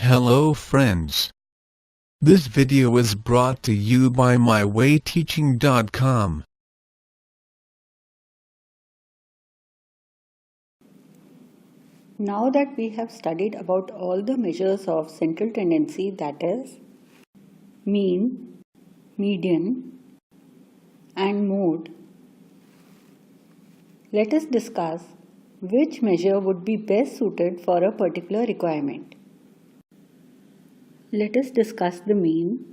Hello friends. This video is brought to you by mywayteaching.com. Now that we have studied about all the measures of central tendency, that is mean, median and mode, let us discuss which measure would be best suited for a particular requirement. Let us discuss the mean.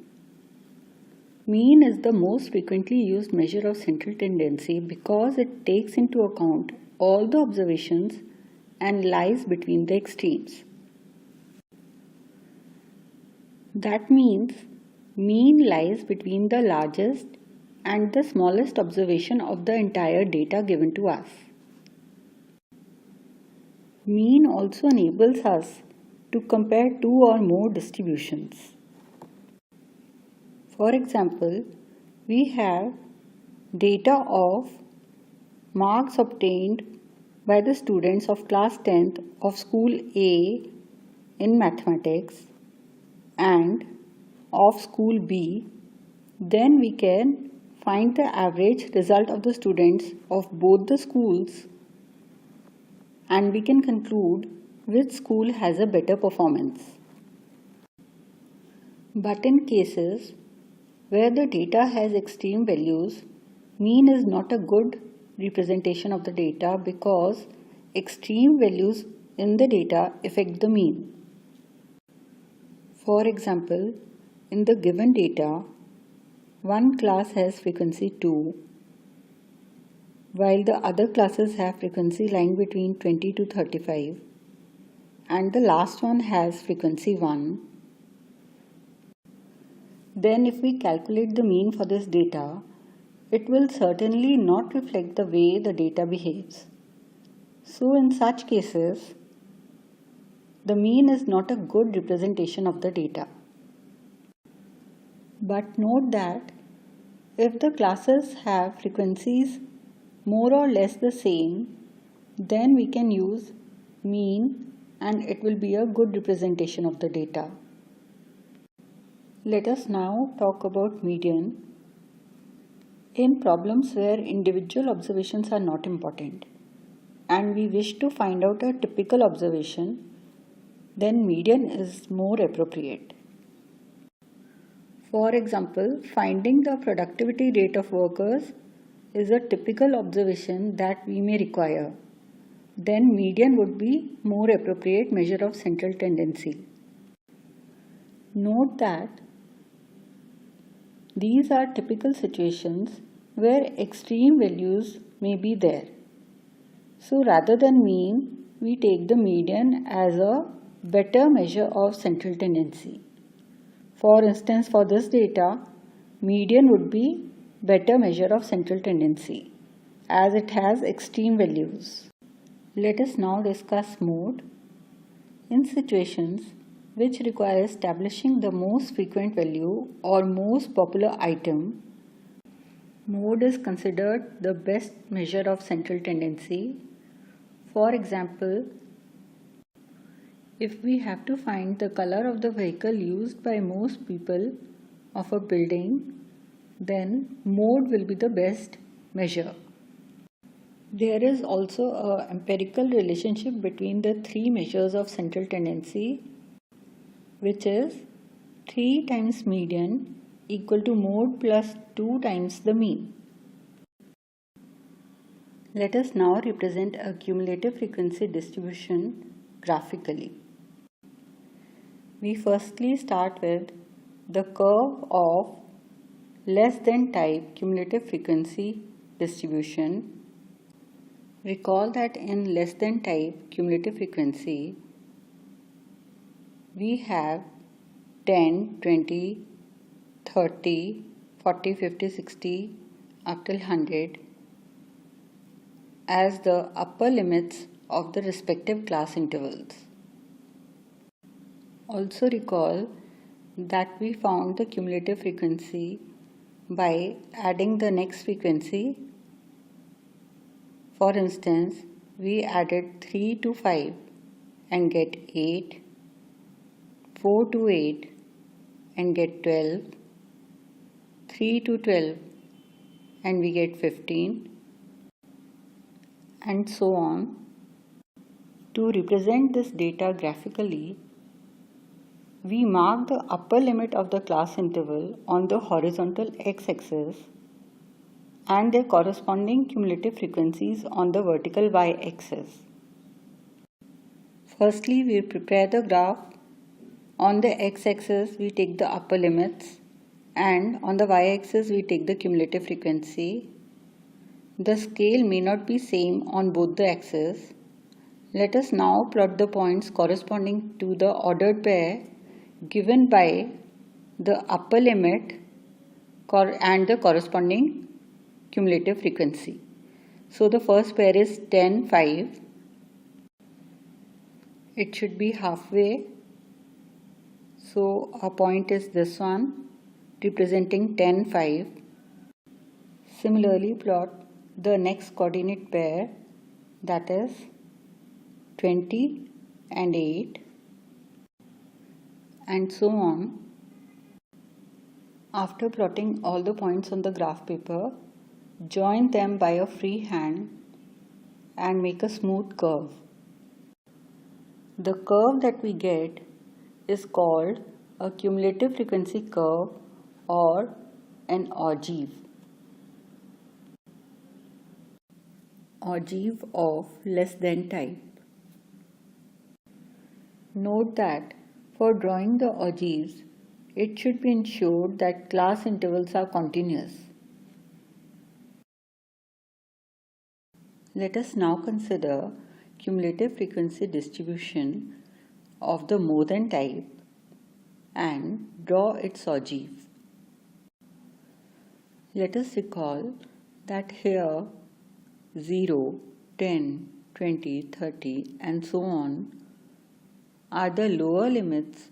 Mean is the most frequently used measure of central tendency because it takes into account all the observations and lies between the extremes. That means mean lies between the largest and the smallest observation of the entire data given to us. Mean also enables us to compare two or more distributions. For example, we have data of marks obtained by the students of class 10th of school A in mathematics and of school B. Then we can find the average result of the students of both the schools and we can conclude which school has a better performance. But in cases where the data has extreme values, mean is not a good representation of the data because extreme values in the data affect the mean. For example, in the given data, one class has frequency 2, while the other classes have frequency lying between 20 to 35, and the last one has frequency 1. Then if we calculate the mean for this data, it will certainly not reflect the way the data behaves. So in such cases, the mean is not a good representation of the data. But note that if the classes have frequencies more or less the same, then we can use mean and it will be a good representation of the data. Let us now talk about median. In problems where individual observations are not important and we wish to find out a typical observation, then median is more appropriate. For example, finding the productivity rate of workers is a typical observation that we may require. Then median would be more appropriate measure of central tendency. Note that these are typical situations where extreme values may be there. So rather than mean, we take the median as a better measure of central tendency. For instance, for this data, median would be better measure of central tendency as it has extreme values. Let us now discuss mode. In situations which require establishing the most frequent value or most popular item, mode is considered the best measure of central tendency. For example, if we have to find the color of the vehicle used by most people of a building, then mode will be the best measure. There is also an empirical relationship between the three measures of central tendency, which is 3 times median equal to mode plus 2 times the mean. Let us now represent a cumulative frequency distribution graphically. We firstly start with the curve of less than type cumulative frequency distribution. Recall that in less than type cumulative frequency, we have 10, 20, 30, 40, 50, 60 up till 100 as the upper limits of the respective class intervals. Also recall that we found the cumulative frequency by adding the next frequency. For instance, we added 3 to 5 and get 8, 4 to 8 and get 12, 3 to 12 and we get 15, and so on. To represent this data graphically, we mark the upper limit of the class interval on the horizontal x-axis and their corresponding cumulative frequencies on the vertical y-axis. Firstly, we prepare the graph. On the x-axis, we take the upper limits, and on the y-axis, we take the cumulative frequency. The scale may not be same on both the axes. Let us now plot the points corresponding to the ordered pair given by the upper limit and the corresponding cumulative frequency. So the first pair is 10, 5. It should be halfway. So our point is this one, representing 10, 5. Similarly, plot the next coordinate pair, that is 20 and 8, and so on. After plotting all the points on the graph paper, join them by a free hand and make a smooth curve. The curve that we get is called a cumulative frequency curve or an ogive. Ogive of less than type. Note that for drawing the ogives, it should be ensured that class intervals are continuous. Let us now consider cumulative frequency distribution of the more than type and draw its ogive. Let us recall that here 0, 10, 20, 30 and so on are the lower limits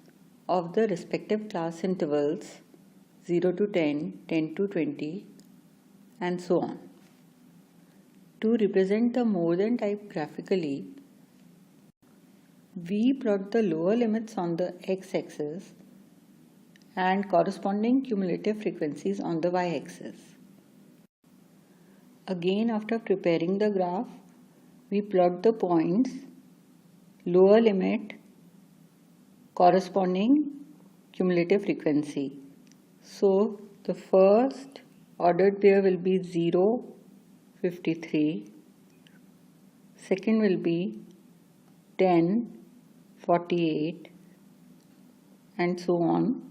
of the respective class intervals 0 to 10, 10 to 20 and so on. To represent the more than type graphically, we plot the lower limits on the x-axis and corresponding cumulative frequencies on the y-axis. Again, after preparing the graph, we plot the points, lower limit, corresponding cumulative frequency. So the first ordered pair will be 0, 53, second will be 10, 48 and so on.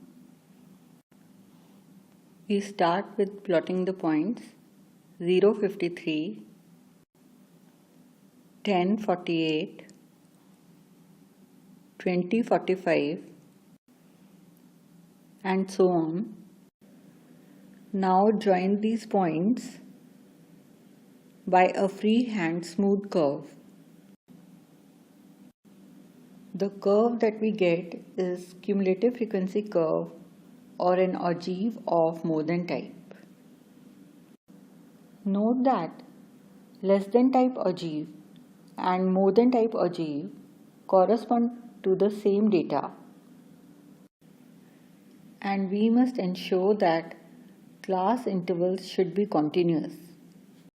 We start with plotting the points 0, 53, 10, 48, 20, 45 and so on. Now join these points by a freehand smooth curve. The curve that we get is cumulative frequency curve or an ogive of more than type. Note that less than type ogive and more than type ogive correspond to the same data, and we must ensure that class intervals should be continuous.